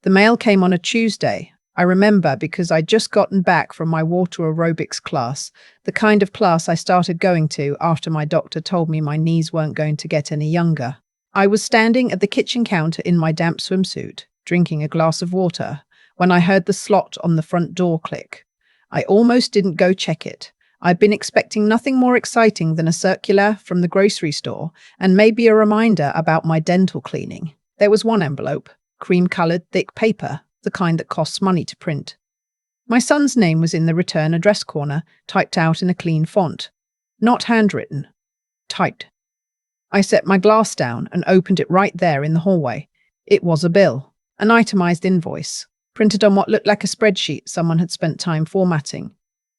The mail came on a Tuesday. I remember because I'd just gotten back from my water aerobics class, the kind of class I started going to after my doctor told me my knees weren't going to get any younger. I was standing at the kitchen counter in my damp swimsuit, drinking a glass of water, when I heard the slot on the front door click. I almost didn't go check it. I'd been expecting nothing more exciting than a circular from the grocery store and maybe a reminder about my dental cleaning. There was one envelope, cream-colored thick paper, the kind that costs money to print. My son's name was in the return address corner, typed out in a clean font. Not handwritten. Typed. I set my glass down and opened it right there in the hallway. It was a bill, an itemized invoice, printed on what looked like a spreadsheet someone had spent time formatting.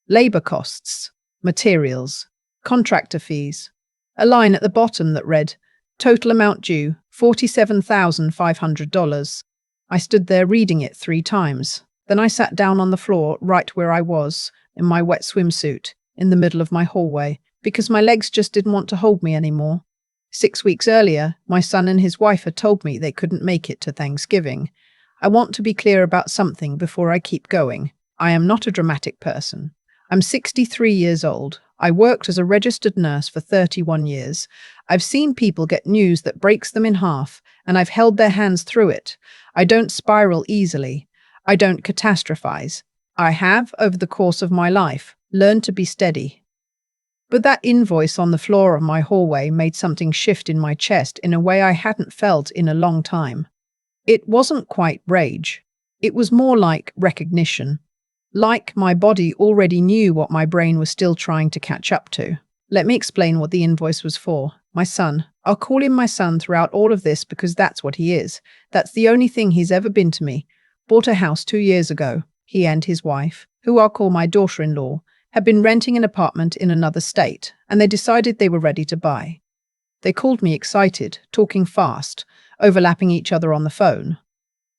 Labor costs, materials, contractor fees. A line at the bottom that read, total amount due, $47,500. I stood there reading it 3 times. Then I sat down on the floor right where I was, in my wet swimsuit, in the middle of my hallway, because my legs just didn't want to hold me anymore. 6 weeks earlier, my son and his wife had told me they couldn't make it to Thanksgiving. I want to be clear about something before I keep going. I am not a dramatic person. I'm 63 years old. I worked as a registered nurse for 31 years. I've seen people get news that breaks them in half, and I've held their hands through it. I don't spiral easily. I don't catastrophize. I have, over the course of my life, learned to be steady. But that invoice on the floor of my hallway made something shift in my chest in a way I hadn't felt in a long time. It wasn't quite rage. It was more like recognition. Like my body already knew what my brain was still trying to catch up to. Let me explain what the invoice was for. My son. I'll call him my son throughout all of this because that's what he is. That's the only thing he's ever been to me. Bought a house 2 years ago. He and his wife, who I'll call my daughter-in-law, had been renting an apartment in another state, and they decided they were ready to buy. They called me excited, talking fast, overlapping each other on the phone.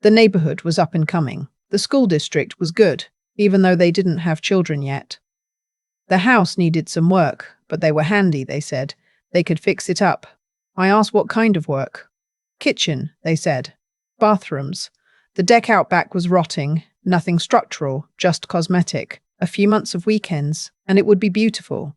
The neighborhood was up and coming. The school district was good, even though they didn't have children yet. The house needed some work, but they were handy, they said. They could fix it up. I asked what kind of work. Kitchen, they said. Bathrooms. The deck out back was rotting, nothing structural, just cosmetic. A few months of weekends, and it would be beautiful.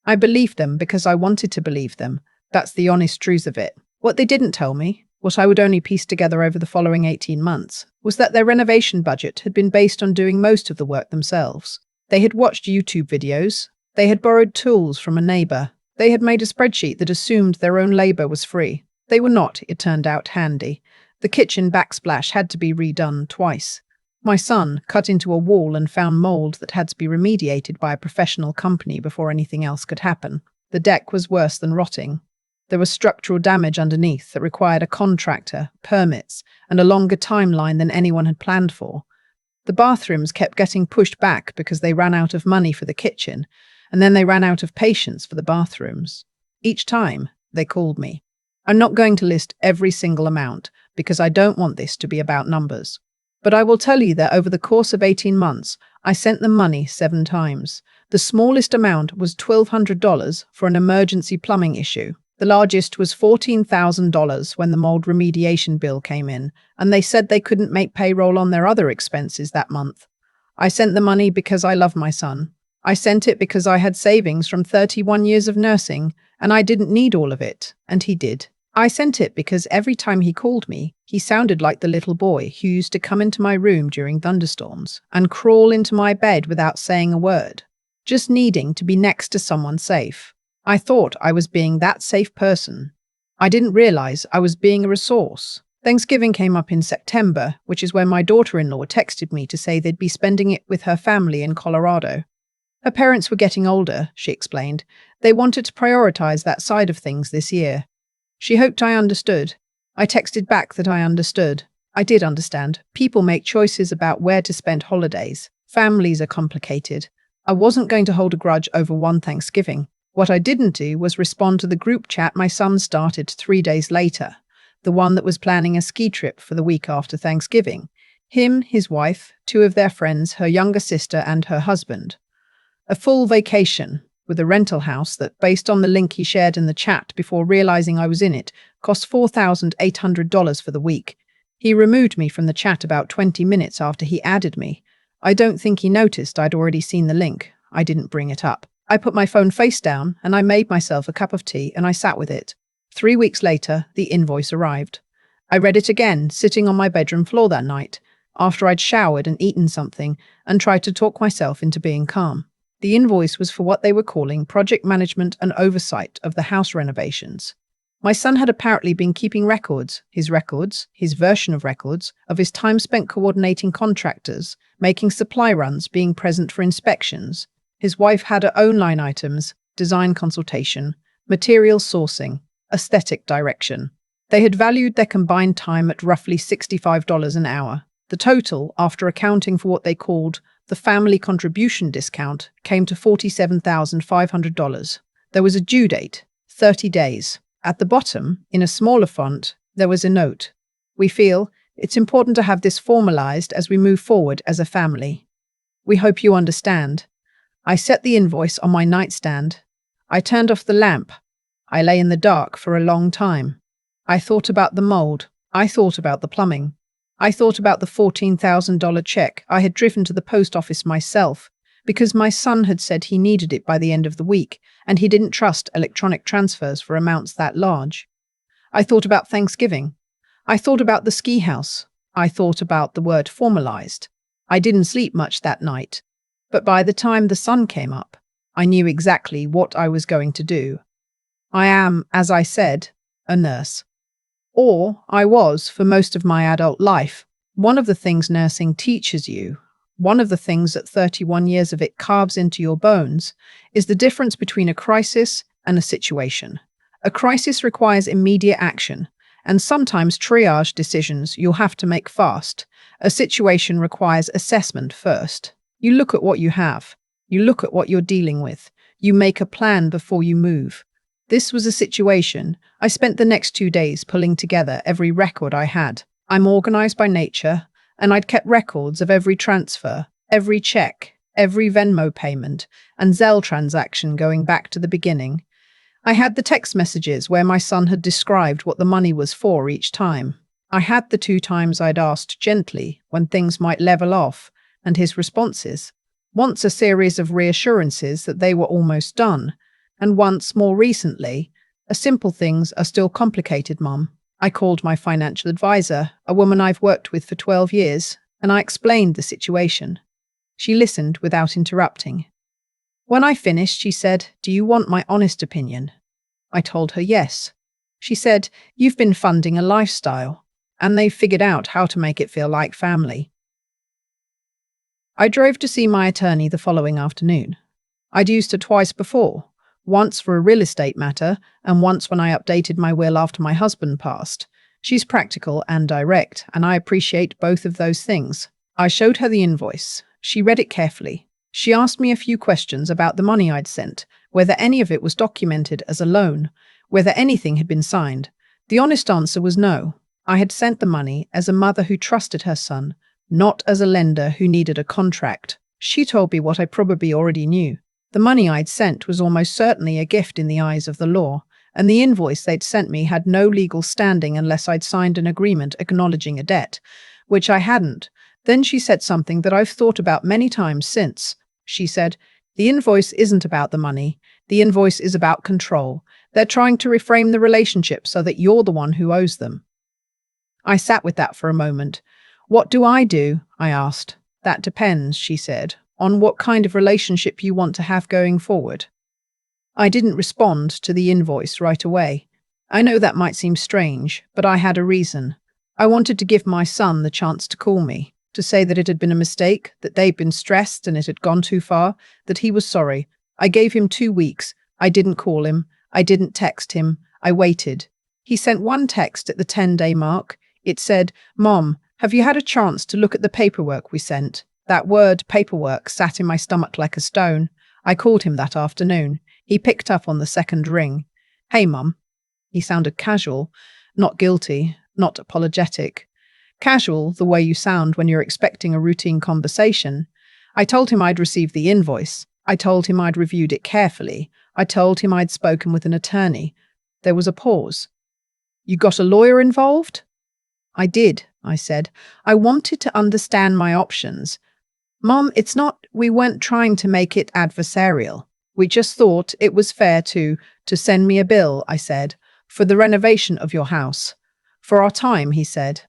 I believed them because I wanted to believe them. That's the honest truth of it. What they didn't tell me, what I would only piece together over the following 18 months, was that their renovation budget had been based on doing most of the work themselves. They had watched YouTube videos. They had borrowed tools from a neighbor. They had made a spreadsheet that assumed their own labor was free. They were not, it turned out, handy. The kitchen backsplash had to be redone twice. My son cut into a wall and found mold that had to be remediated by a professional company before anything else could happen. The deck was worse than rotting. There was structural damage underneath that required a contractor, permits, and a longer timeline than anyone had planned for. The bathrooms kept getting pushed back because they ran out of money for the kitchen, and then they ran out of patience for the bathrooms. Each time, they called me. I'm not going to list every single amount because I don't want this to be about numbers. But I will tell you that over the course of 18 months, I sent them money 7 times. The smallest amount was $1,200 for an emergency plumbing issue. The largest was $14,000 when the mold remediation bill came in, and they said they couldn't make payroll on their other expenses that month. I sent the money because I love my son. I sent it because I had savings from 31 years of nursing, and I didn't need all of it, and he did. I sent it because every time he called me, he sounded like the little boy who used to come into my room during thunderstorms and crawl into my bed without saying a word, just needing to be next to someone safe. I thought I was being that safe person. I didn't realize I was being a resource. Thanksgiving came up in September, which is when my daughter-in-law texted me to say they'd be spending it with her family in Colorado. Her parents were getting older, she explained. They wanted to prioritize that side of things this year. She hoped I understood. I texted back that I understood. I did understand. People make choices about where to spend holidays. Families are complicated. I wasn't going to hold a grudge over one Thanksgiving. What I didn't do was respond to the group chat my son started 3 days later, the one that was planning a ski trip for the week after Thanksgiving. Him, his wife, 2 of their friends, her younger sister and her husband. A full vacation, with a rental house that, based on the link he shared in the chat before realizing I was in it, cost $4,800 for the week. He removed me from the chat about 20 minutes after he added me. I don't think he noticed I'd already seen the link. I didn't bring it up. I put my phone face down and I made myself a cup of tea and I sat with it. 3 weeks later, the invoice arrived. I read it again, sitting on my bedroom floor that night, after I'd showered and eaten something, and tried to talk myself into being calm. The invoice was for what they were calling project management and oversight of the house renovations. My son had apparently been keeping records, his version of records, of his time spent coordinating contractors, making supply runs, being present for inspections. His wife had her own line items, design consultation, material sourcing, aesthetic direction. They had valued their combined time at roughly $65 an hour. The total, after accounting for what they called the family contribution discount, came to $47,500. There was a due date, 30 days. At the bottom, in a smaller font, there was a note. We feel it's important to have this formalized as we move forward as a family. We hope you understand. I set the invoice on my nightstand. I turned off the lamp. I lay in the dark for a long time. I thought about the mold. I thought about the plumbing. I thought about the $14,000 check I had driven to the post office myself because my son had said he needed it by the end of the week and he didn't trust electronic transfers for amounts that large. I thought about Thanksgiving. I thought about the ski house. I thought about the word formalized. I didn't sleep much that night, but by the time the sun came up, I knew exactly what I was going to do. I am, as I said, a nurse. Or I was for most of my adult life. One of the things nursing teaches you, one of the things that 31 years of it carves into your bones, is the difference between a crisis and a situation. A crisis requires immediate action, and sometimes triage decisions you'll have to make fast. A situation requires assessment first. You look at what you have. You look at what you're dealing with. You make a plan before you move. This was a situation. I spent the next 2 days pulling together every record I had. I'm organized by nature, and I'd kept records of every transfer, every check, every Venmo payment, and Zelle transaction going back to the beginning. I had the text messages where my son had described what the money was for each time. I had the 2 times I'd asked gently when things might level off, and his responses. Once a series of reassurances that they were almost done, and once, more recently, a simple things are still complicated, Mum. I called my financial advisor, a woman I've worked with for 12 years, and I explained the situation. She listened without interrupting. When I finished, she said, "Do you want my honest opinion?" I told her yes. She said, "You've been funding a lifestyle, and they've figured out how to make it feel like family." I drove to see my attorney the following afternoon. I'd used her twice before. Once for a real estate matter, and once when I updated my will after my husband passed. She's practical and direct, and I appreciate both of those things. I showed her the invoice. She read it carefully. She asked me a few questions about the money I'd sent, whether any of it was documented as a loan, whether anything had been signed. The honest answer was no. I had sent the money as a mother who trusted her son, not as a lender who needed a contract. She told me what I probably already knew. The money I'd sent was almost certainly a gift in the eyes of the law, and the invoice they'd sent me had no legal standing unless I'd signed an agreement acknowledging a debt, which I hadn't. Then she said something that I've thought about many times since. She said, "The invoice isn't about the money. The invoice is about control. They're trying to reframe the relationship so that you're the one who owes them." I sat with that for a moment. "What do I do?" I asked. "That depends," she said, "on what kind of relationship you want to have going forward." I didn't respond to the invoice right away. I know that might seem strange, but I had a reason. I wanted to give my son the chance to call me, to say that it had been a mistake, that they'd been stressed and it had gone too far, that he was sorry. I gave him 2 weeks. I didn't call him. I didn't text him. I waited. He sent one text at the 10-day mark. It said, "Mom, have you had a chance to look at the paperwork we sent?" That word, paperwork, sat in my stomach like a stone. I called him that afternoon. He picked up on the second ring. "Hey, Mum." He sounded casual, not guilty, not apologetic. Casual, the way you sound when you're expecting a routine conversation. I told him I'd received the invoice. I told him I'd reviewed it carefully. I told him I'd spoken with an attorney. There was a pause. "You got a lawyer involved?" I did, I said. I wanted to understand my options. Mom, we weren't trying to make it adversarial. We just thought it was fair to send me a bill, I said, for the renovation of your house. For our time, he said.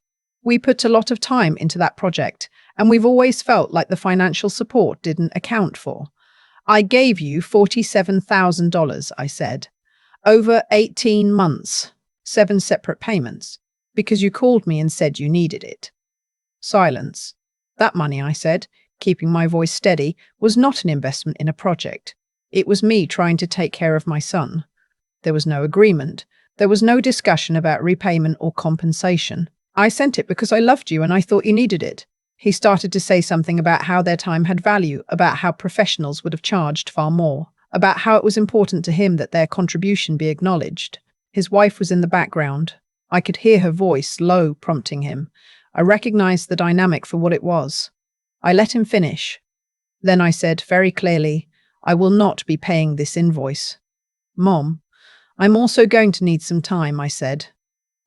We put a lot of time into that project, and we've always felt like the financial support didn't account for. I gave you $47,000, I said, over 18 months, 7 separate payments, because you called me and said you needed it. Silence. That money, I said, keeping my voice steady, was not an investment in a project. It was me trying to take care of my son. There was no agreement. There was no discussion about repayment or compensation. I sent it because I loved you and I thought you needed it. He started to say something about how their time had value, about how professionals would have charged far more, about how it was important to him that their contribution be acknowledged. His wife was in the background. I could hear her voice, low, prompting him. I recognized the dynamic for what it was. I let him finish. Then I said very clearly, I will not be paying this invoice. Mom, I'm also going to need some time, I said.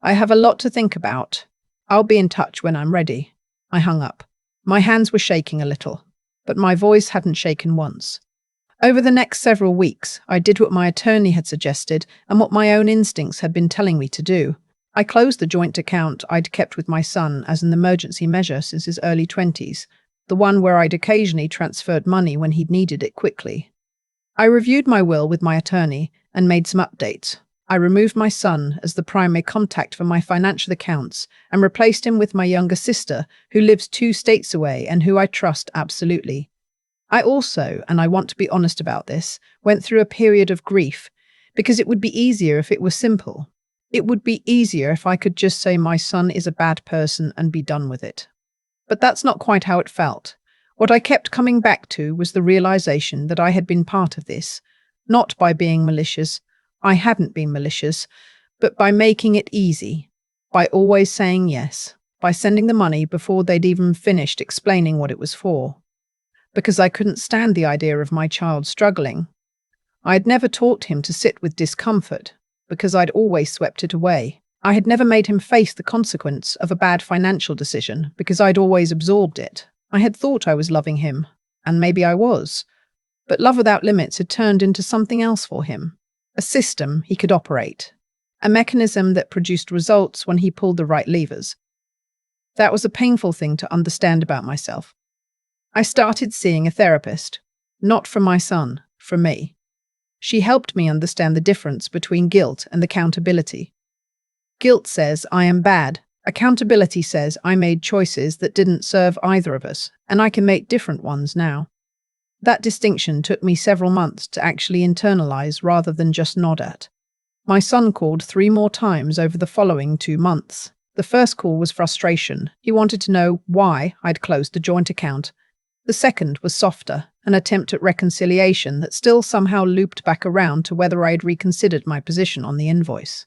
I have a lot to think about. I'll be in touch when I'm ready. I hung up. My hands were shaking a little, but my voice hadn't shaken once. Over the next several weeks, I did what my attorney had suggested and what my own instincts had been telling me to do. I closed the joint account I'd kept with my son as an emergency measure since his early 20s, the one where I'd occasionally transferred money when he'd needed it quickly. I reviewed my will with my attorney and made some updates. I removed my son as the primary contact for my financial accounts and replaced him with my younger sister, who lives 2 states away and who I trust absolutely. I also, and I want to be honest about this, went through a period of grief, because it would be easier if it were simple. It would be easier if I could just say my son is a bad person and be done with it. But that's not quite how it felt. What I kept coming back to was the realization that I had been part of this, not by being malicious. I hadn't been malicious, but by making it easy, by always saying yes, by sending the money before they'd even finished explaining what it was for. Because I couldn't stand the idea of my child struggling. I had never taught him to sit with discomfort, because I'd always swept it away. I had never made him face the consequence of a bad financial decision, because I'd always absorbed it. I had thought I was loving him, and maybe I was. But love without limits had turned into something else for him. A system he could operate. A mechanism that produced results when he pulled the right levers. That was a painful thing to understand about myself. I started seeing a therapist. Not for my son, for me. She helped me understand the difference between guilt and accountability. Guilt says I am bad. Accountability says I made choices that didn't serve either of us, and I can make different ones now. That distinction took me several months to actually internalize rather than just nod at. My son called 3 more times over the following 2 months. The first call was frustration. He wanted to know why I'd closed the joint account. The second was softer, an attempt at reconciliation that still somehow looped back around to whether I'd reconsidered my position on the invoice.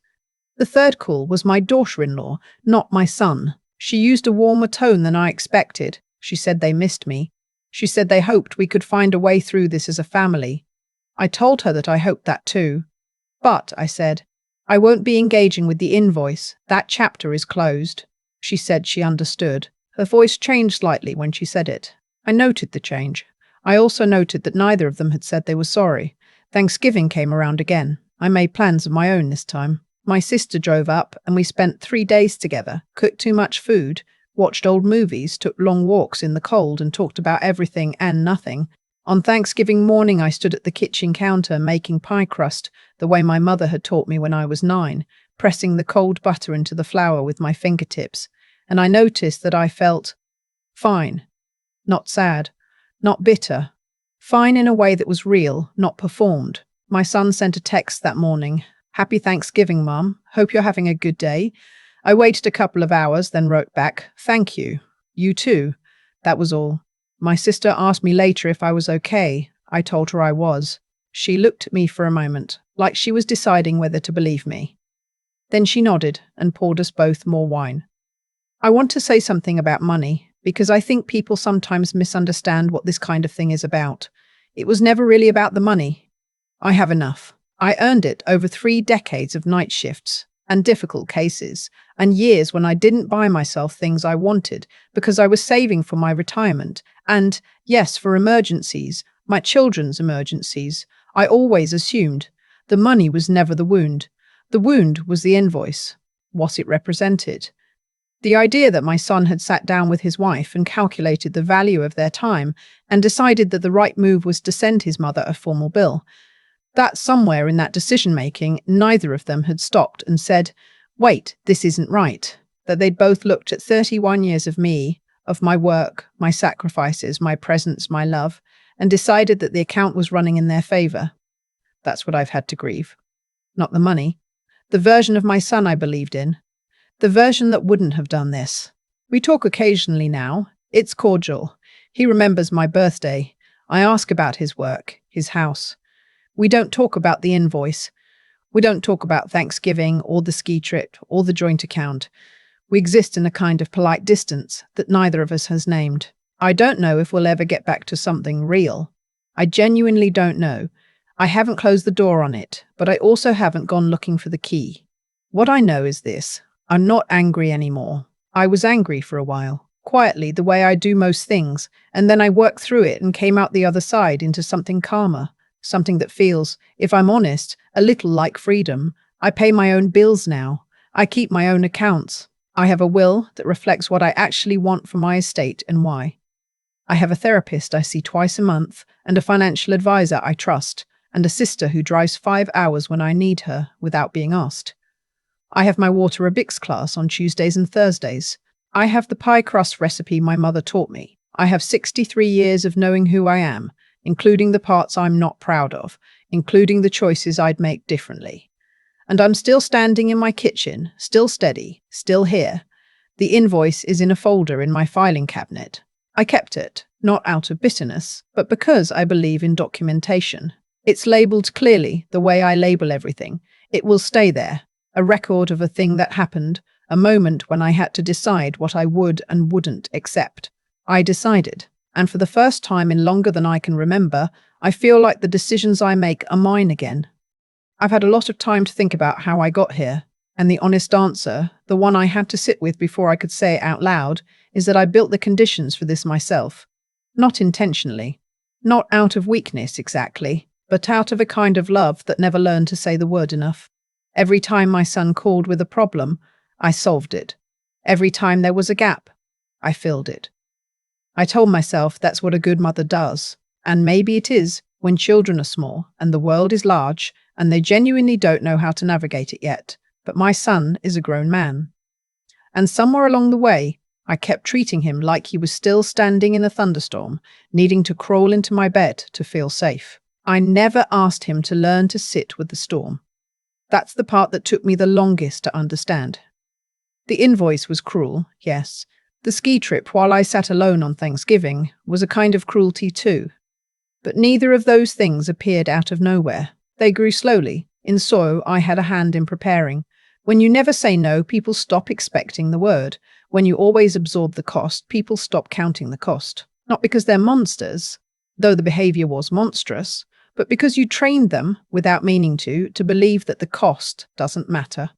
The third call was my daughter-in-law, not my son. She used a warmer tone than I expected. She said they missed me. She said they hoped we could find a way through this as a family. I told her that I hoped that too. But, I said, I won't be engaging with the invoice. That chapter is closed. She said she understood. Her voice changed slightly when she said it. I noted the change. I also noted that neither of them had said they were sorry. Thanksgiving came around again. I made plans of my own this time. My sister drove up and we spent 3 days together, cooked too much food, watched old movies, took long walks in the cold and talked about everything and nothing. On Thanksgiving morning, I stood at the kitchen counter making pie crust the way my mother had taught me when I was 9, pressing the cold butter into the flour with my fingertips, and I noticed that I felt fine, not sad, not bitter, fine in a way that was real, not performed. My son sent a text that morning. Happy Thanksgiving, Mum. Hope you're having a good day. I waited a couple of hours, then wrote back, thank you. You too. That was all. My sister asked me later if I was okay. I told her I was. She looked at me for a moment, like she was deciding whether to believe me. Then she nodded and poured us both more wine. I want to say something about money, because I think people sometimes misunderstand what this kind of thing is about. It was never really about the money. I have enough. I earned it over 3 decades of night shifts, and difficult cases, and years when I didn't buy myself things I wanted because I was saving for my retirement, and, yes, for emergencies, my children's emergencies. I always assumed the money was never the wound. The wound was the invoice, what it represented. The idea that my son had sat down with his wife and calculated the value of their time and decided that the right move was to send his mother a formal bill. That somewhere in that decision-making, neither of them had stopped and said, "Wait, this isn't right." That they'd both looked at 31 years of me, of my work, my sacrifices, my presence, my love, and decided that the account was running in their favor. That's what I've had to grieve. Not the money. The version of my son I believed in. The version that wouldn't have done this. We talk occasionally now. It's cordial. He remembers my birthday. I ask about his work, his house. We don't talk about the invoice. We don't talk about Thanksgiving or the ski trip or the joint account. We exist in a kind of polite distance that neither of us has named. I don't know if we'll ever get back to something real. I genuinely don't know. I haven't closed the door on it, but I also haven't gone looking for the key. What I know is this. I'm not angry anymore. I was angry for a while, quietly, the way I do most things, and then I worked through it and came out the other side into something calmer, something that feels, if I'm honest, a little like freedom. I pay my own bills now. I keep my own accounts. I have a will that reflects what I actually want for my estate and why. I have a therapist I see twice a month, and a financial advisor I trust, and a sister who drives 5 hours when I need her without being asked. I have my water aerobics class on Tuesdays and Thursdays. I have the pie crust recipe my mother taught me. I have 63 years of knowing who I am, including the parts I'm not proud of, including the choices I'd make differently. And I'm still standing in my kitchen, still steady, still here. The invoice is in a folder in my filing cabinet. I kept it, not out of bitterness, but because I believe in documentation. It's labeled clearly, the way I label everything. It will stay there. A record of a thing that happened, a moment when I had to decide what I would and wouldn't accept. I decided, and for the first time in longer than I can remember, I feel like the decisions I make are mine again. I've had a lot of time to think about how I got here, and the honest answer, the one I had to sit with before I could say it out loud, is that I built the conditions for this myself. Not intentionally, not out of weakness exactly, but out of a kind of love that never learned to say the word enough. Every time my son called with a problem, I solved it. Every time there was a gap, I filled it. I told myself that's what a good mother does, and maybe it is when children are small and the world is large and they genuinely don't know how to navigate it yet, but my son is a grown man. And somewhere along the way, I kept treating him like he was still standing in a thunderstorm, needing to crawl into my bed to feel safe. I never asked him to learn to sit with the storm. That's the part that took me the longest to understand. The invoice was cruel, yes. The ski trip while I sat alone on Thanksgiving was a kind of cruelty too. But neither of those things appeared out of nowhere. They grew slowly, in soil I had a hand in preparing. When you never say no, people stop expecting the word. When you always absorb the cost, people stop counting the cost. Not because they're monsters, though the behavior was monstrous, but because you trained them, without meaning to believe that the cost doesn't matter.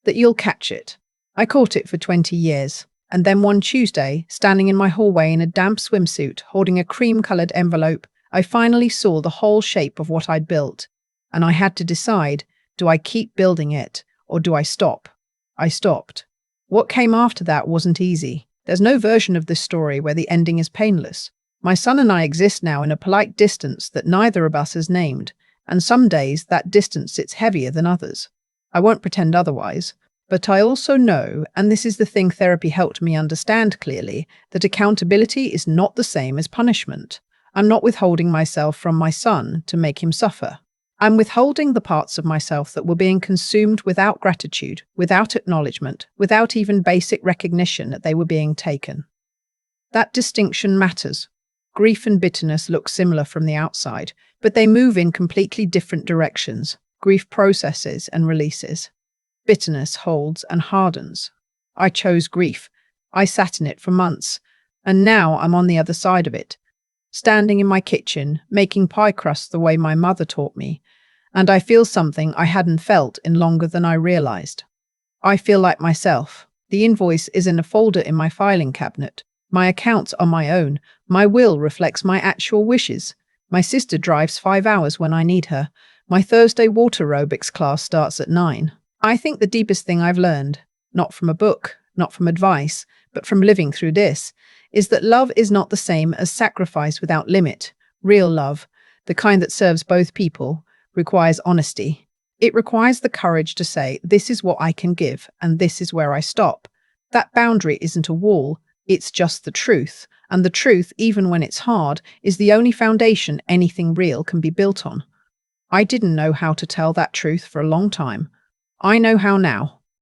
That you'll catch it. I caught it for 20 years. And then one Tuesday, standing in my hallway in a damp swimsuit, holding a cream-coloured envelope, I finally saw the whole shape of what I'd built. And I had to decide, do I keep building it, or do I stop? I stopped. What came after that wasn't easy. There's no version of this story where the ending is painless. My son and I exist now in a polite distance that neither of us has named, and some days that distance sits heavier than others. I won't pretend otherwise, but I also know, and this is the thing therapy helped me understand clearly, that accountability is not the same as punishment. I'm not withholding myself from my son to make him suffer. I'm withholding the parts of myself that were being consumed without gratitude, without acknowledgement, without even basic recognition that they were being taken. That distinction matters. Grief and bitterness look similar from the outside, but they move in completely different directions. Grief processes and releases. Bitterness holds and hardens. I chose grief. I sat in it for months, and now I'm on the other side of it, standing in my kitchen, making pie crusts the way my mother taught me, and I feel something I hadn't felt in longer than I realized. I feel like myself. The invoice is in a folder in my filing cabinet. My accounts are my own. My will reflects my actual wishes. My sister drives 5 hours when I need her. My Thursday water aerobics class starts at 9. I think the deepest thing I've learned, not from a book, not from advice, but from living through this, is that love is not the same as sacrifice without limit. Real love, the kind that serves both people, requires honesty. It requires the courage to say, this is what I can give, and this is where I stop. That boundary isn't a wall, it's just the truth. And the truth, even when it's hard, is the only foundation anything real can be built on. I didn't know how to tell that truth for a long time. I know how now.